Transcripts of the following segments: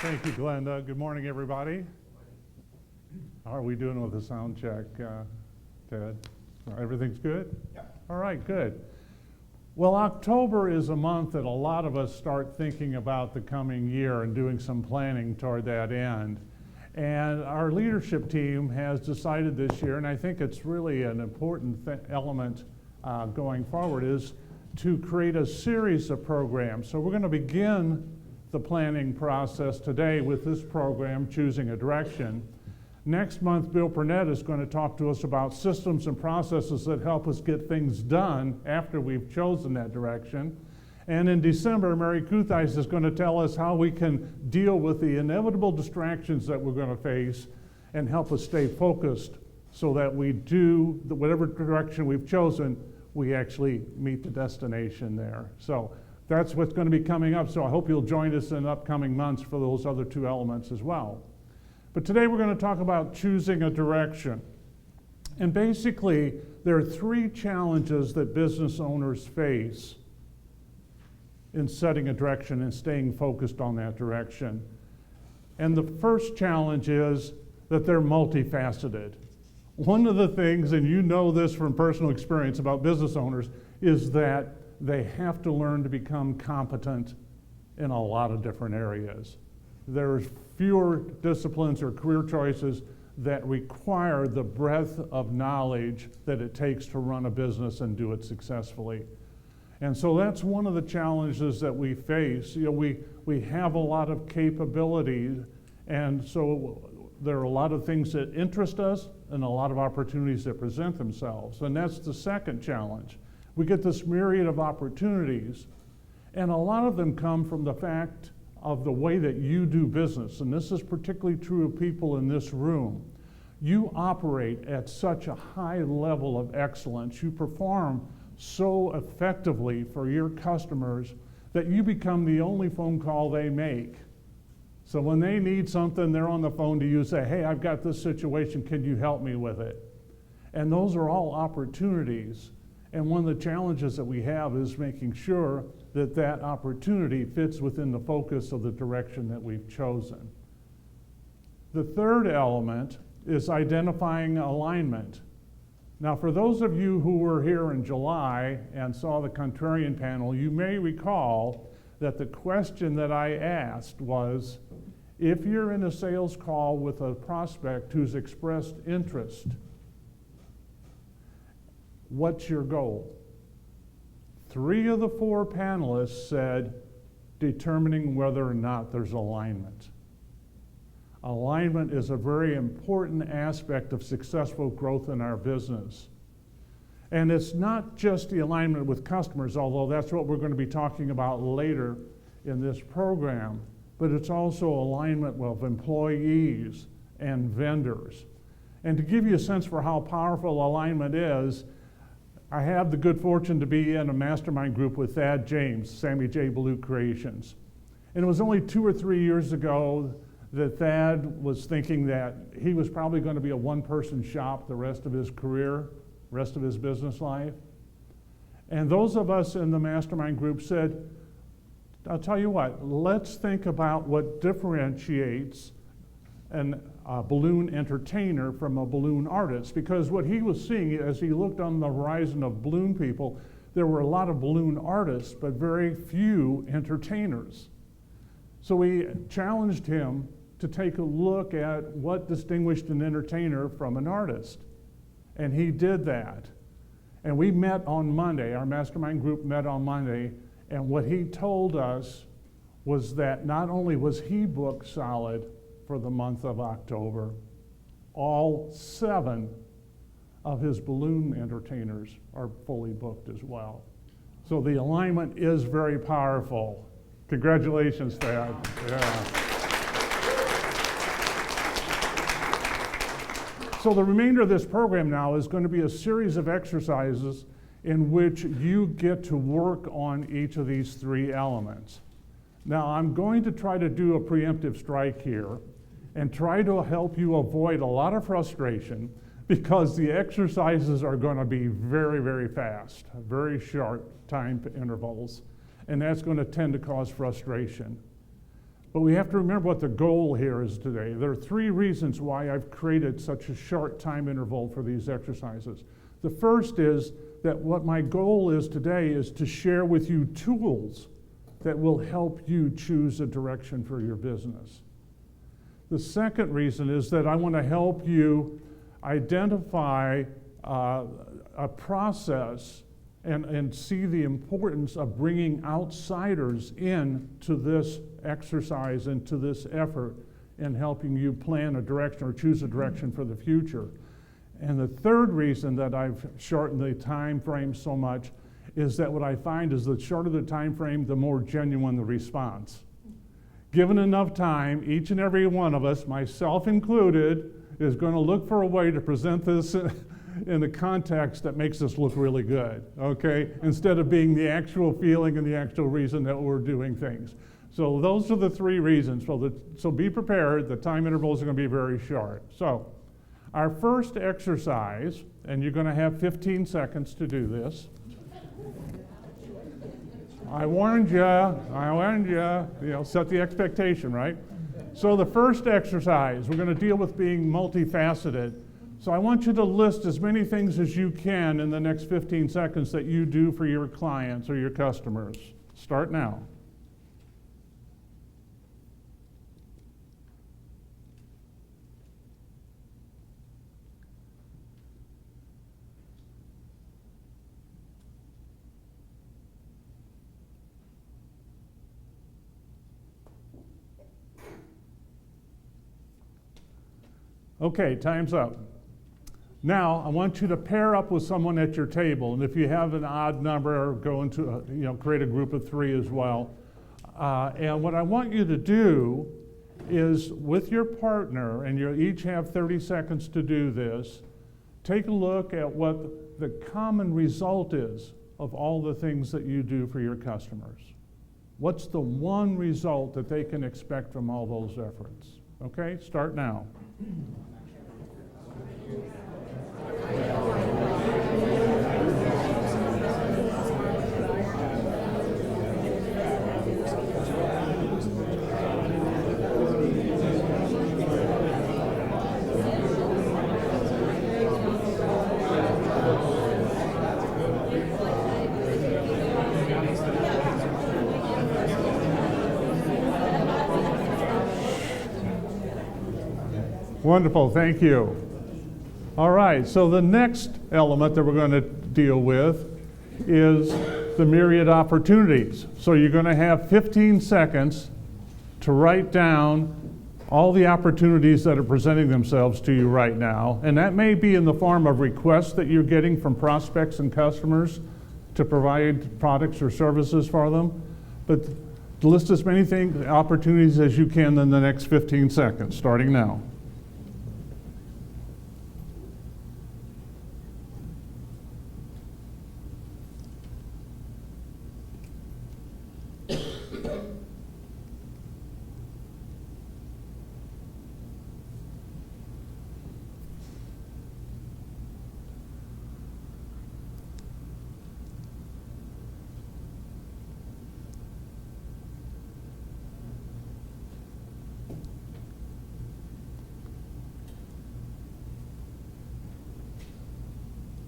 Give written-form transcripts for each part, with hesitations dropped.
Thank you, Glenda. Good morning, everybody. How are we doing with the sound check, Ted? Everything's good? Yeah. All right, good. Well, October is a month that a lot of us start thinking about the coming year and doing some planning toward that end. And our leadership team has decided this year, and I think it's really an important element going forward, is to create a series of programs. So we're going to begin the planning process today with this program, Choosing a Direction. Next month, Bill Burnett is going to talk to us about systems and processes that help us get things done after we've chosen that direction. And in December, Mary Kuthais is going to tell us how we can deal with the inevitable distractions that we're going to face and help us stay focused so that we do whatever direction we've chosen, we actually meet the destination there. So that's what's going to be coming up. So I hope you'll join us in upcoming months for those other two elements as well. But today we're going to talk about choosing a direction. And basically, there are three challenges that business owners face in setting a direction and staying focused on that direction. And the first challenge is that they're multifaceted. One of the things, and you know this from personal experience about business owners, is that they have to learn to become competent in a lot of different areas. There's fewer disciplines or career choices that require the breadth of knowledge that it takes to run a business and do it successfully. And so that's one of the challenges that we face. You know, we have a lot of capabilities, and so there are a lot of things that interest us and a lot of opportunities that present themselves. And that's the second challenge. We get this myriad of opportunities, and a lot of them come from the fact of the way that you do business. And this is particularly true of people in this room. You operate at such a high level of excellence. You perform so effectively for your customers that you become the only phone call they make. So when they need something, they're on the phone to you, say, hey, I've got this situation, can you help me with it? And those are all opportunities. And one of the challenges that we have is making sure that that opportunity fits within the focus of the direction that we've chosen. The third element is identifying alignment. Now, for those of you who were here in July and saw the Contrarian panel, you may recall that the question that I asked was, if you're in a sales call with a prospect who's expressed interest, what's your goal? 3 of the 4 panelists said determining whether or not there's alignment. Alignment is a very important aspect of successful growth in our business. And it's not just the alignment with customers, although that's what we're going to be talking about later in this program, but it's also alignment with employees and vendors. And to give you a sense for how powerful alignment is, I have the good fortune to be in a mastermind group with Thad James, Sammy J. Ballou Creations. And it was only 2 or 3 years ago that Thad was thinking that he was probably going to be a one-person shop the rest of his career, rest of his business life. And those of us in the mastermind group said, I'll tell you what, let's think about what differentiates a balloon entertainer from a balloon artist, because what he was seeing as he looked on the horizon of balloon people, there were a lot of balloon artists, but very few entertainers. So we challenged him to take a look at what distinguished an entertainer from an artist. And he did that. And we met on Monday, our mastermind group met on Monday, and what he told us was that not only was he booked solid for the month of October, all 7 of his balloon entertainers are fully booked as well. So the alignment is very powerful. Congratulations, Thad. Yeah. So the remainder of this program now is going to be a series of exercises in which you get to work on each of these 3 elements. Now, I'm going to try to do a preemptive strike here and try to help you avoid a lot of frustration, because the exercises are going to be very, very fast, very short time intervals, and that's going to tend to cause frustration. But we have to remember what the goal here is today. There are 3 reasons why I've created such a short time interval for these exercises. The first is that what my goal is today is to share with you tools that will help you choose a direction for your business. The second reason is that I want to help you identify a process and see the importance of bringing outsiders in to this exercise and to this effort in helping you plan a direction or choose a direction for the future. And the third reason that I've shortened the time frame so much is that what I find is the shorter the time frame, the more genuine the response. Given enough time, each and every one of us, myself included, is going to look for a way to present this in the context that makes us look really good, okay? Instead of being the actual feeling and the actual reason that we're doing things. So those are the 3 reasons. So be prepared. The time intervals are going to be very short. So our first exercise, and you're going to have 15 seconds to do this. I warned you, set the expectation, right? So the first exercise, we're going to deal with being multifaceted. So I want you to list as many things as you can in the next 15 seconds that you do for your clients or your customers. Start now. Okay, time's up. Now, I want you to pair up with someone at your table, and if you have an odd number, go into, create a group of 3 as well. And what I want you to do is, with your partner, and you each have 30 seconds to do this, take a look at what the common result is of all the things that you do for your customers. What's the one result that they can expect from all those efforts? Okay, start now. Wonderful, thank you. All right, so the next element that we're going to deal with is the myriad opportunities. So you're going to have 15 seconds to write down all the opportunities that are presenting themselves to you right now. And that may be in the form of requests that you're getting from prospects and customers to provide products or services for them. But list as many opportunities as you can in the next 15 seconds, starting now.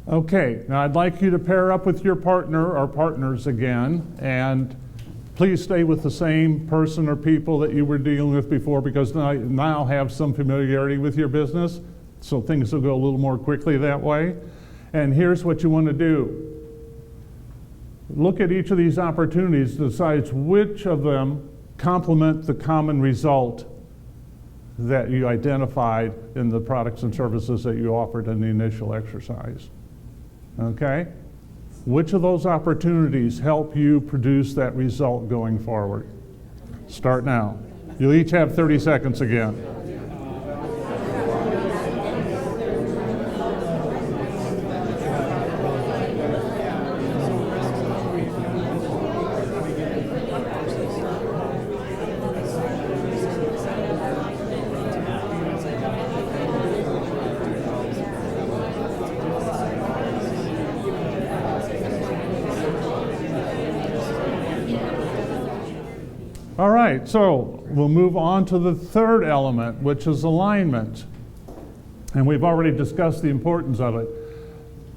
Okay, now I'd like you to pair up with your partner or partners again, and please stay with the same person or people that you were dealing with before, because now have some familiarity with your business, so things will go a little more quickly that way. And here's what you want to do. Look at each of these opportunities, decide which of them complement the common result that you identified in the products and services that you offered in the initial exercise. Okay? Which of those opportunities help you produce that result going forward? Start now. You'll each have 30 seconds again. All right, so we'll move on to the third element, which is alignment. And we've already discussed the importance of it.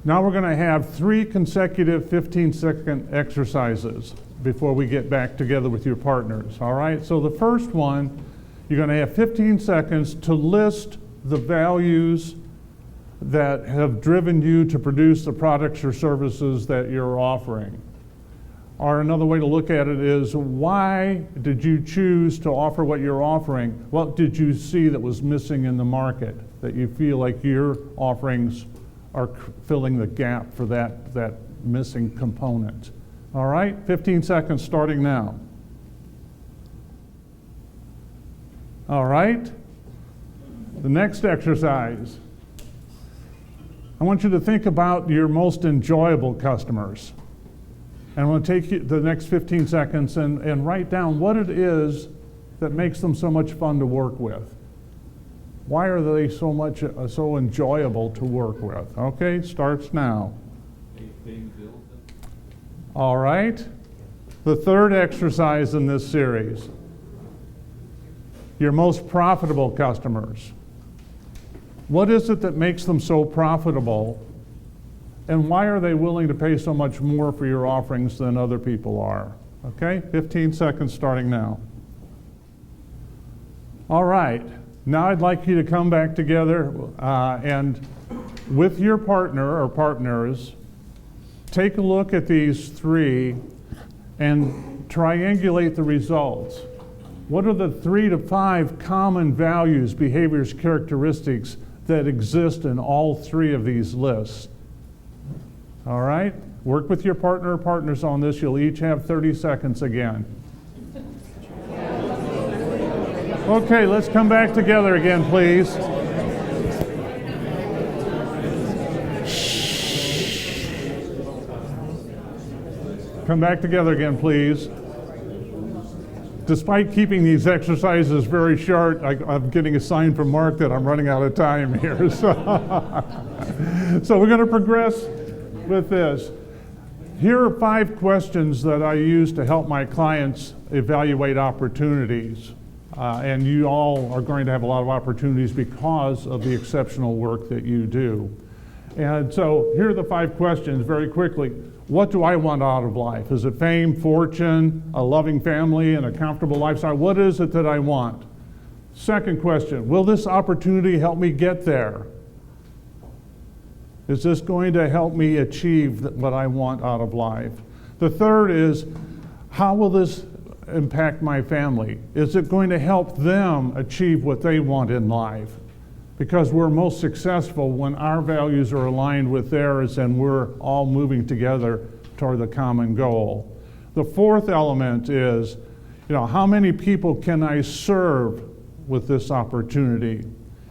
Now we're going to have 3 consecutive 15-second exercises before we get back together with your partners. All right, so the first one, you're going to have 15 seconds to list the values that have driven you to produce the products or services that you're offering. Or another way to look at it is, why did you choose to offer what you're offering? What did you see that was missing in the market that you feel like your offerings are filling the gap for that missing component? All right, 15 seconds starting now. All right, the next exercise. I want you to think about your most enjoyable customers. And I'm going to take you the next 15 seconds and write down what it is that makes them so much fun to work with. Why are they so enjoyable to work with? Okay, starts now. All right. The third exercise in this series. Your most profitable customers. What is it that makes them so profitable? And why are they willing to pay so much more for your offerings than other people are? Okay, 15 seconds starting now. All right, now I'd like you to come back together and with your partner or partners, take a look at these 3 and triangulate the results. What are the 3 to 5 common values, behaviors, characteristics that exist in all 3 of these lists? All right, work with your partner or partners on this. You'll each have 30 seconds again. Okay, let's come back together again, please. Come back together again, please. Despite keeping these exercises very short, I'm getting a sign from Mark that I'm running out of time here. So we're going to progress with this. Here are 5 questions that I use to help my clients evaluate opportunities. And you all are going to have a lot of opportunities because of the exceptional work that you do. And so here are the 5 questions very quickly. What do I want out of life? Is it fame, fortune, a loving family, and a comfortable lifestyle? What is it that I want? Second question, will this opportunity help me get there? Is this going to help me achieve what I want out of life? The third is, how will this impact my family? Is it going to help them achieve what they want in life? Because we're most successful when our values are aligned with theirs and we're all moving together toward the common goal. The fourth element is, how many people can I serve with this opportunity?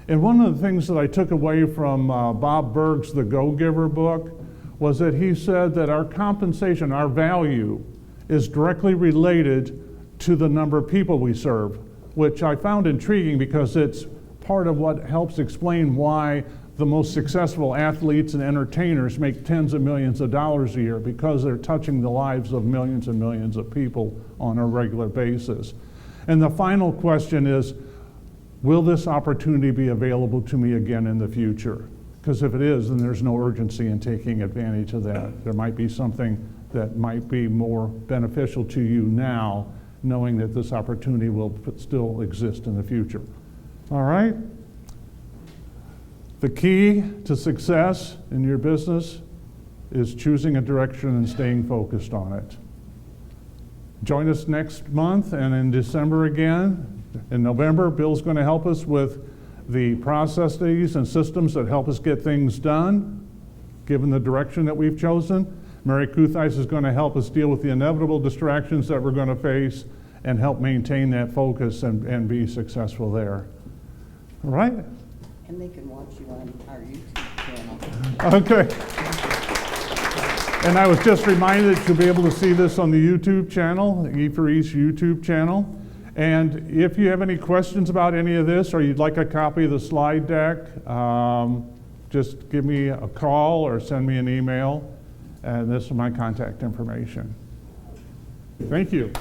And one of the things that I took away from Bob Burg's The Go-Giver book was that he said that our compensation, our value, is directly related to the number of people we serve, which I found intriguing because it's part of what helps explain why the most successful athletes and entertainers make tens of millions of dollars a year, because they're touching the lives of millions and millions of people on a regular basis. And the final question is, will this opportunity be available to me again in the future? Because if it is, then there's no urgency in taking advantage of that. There might be something that might be more beneficial to you now, knowing that this opportunity will still exist in the future. All right? The key to success in your business is choosing a direction and staying focused on it. Join us next month and in December again. In November, Bill's going to help us with the processes and systems that help us get things done, given the direction that we've chosen. Mary Kuthais is going to help us deal with the inevitable distractions that we're going to face and help maintain that focus and be successful there. All right? And they can watch you on our YouTube channel. Okay. And I was just reminded that you'll be able to see this on the YouTube channel, the E4E's YouTube channel. And if you have any questions about any of this, or you'd like a copy of the slide deck, just give me a call or send me an email, and this is my contact information. Thank you.